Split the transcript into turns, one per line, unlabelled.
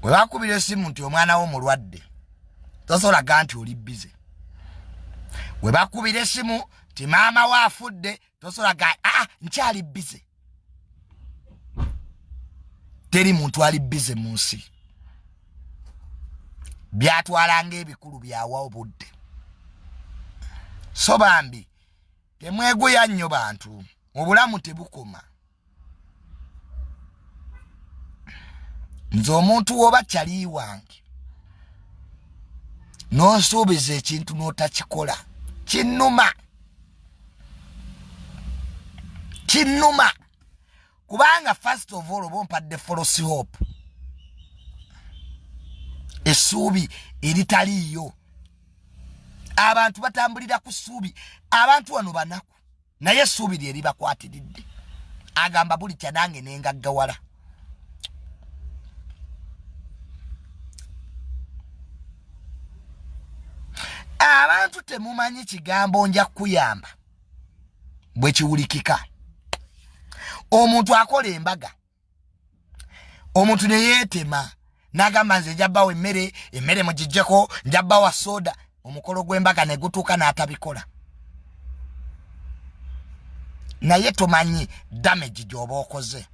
Bwe bakubira essimu nti omwana wo mulwadde tosobola ganti oli busy. Bwe bakubira essimu nti maama we afudde tosobola ga nkyali busy. Teri muntu ali busy mu nsi. Byatwalanga ebikulu byawa obudde. So bambi temweguya nnyo bantu, obulamu tebukoma. Nze omuntu woba kyali wange n'osuubiza ekintu n'otakikola kinnuma. Kubanga first of all oba ompadde false hope, essuubi eritaliiyo. Abantu batambulira ku ssuubi. Abantu wano banaku naye essuubi lye libakwatiridde. Agamba buli kyanange nengaggawala. Abantu temumanyi kigambo nja kuyamba bwe kiwulikika. Omuntu akola embaga, omuntu ne yeetema n'agamba nze njabbawo emmere mugijjeko, njabbawa soda. Omukolo gw'embaga ne gutuuka n'atabikola. Naye tomanyi damage gy'oba okoze.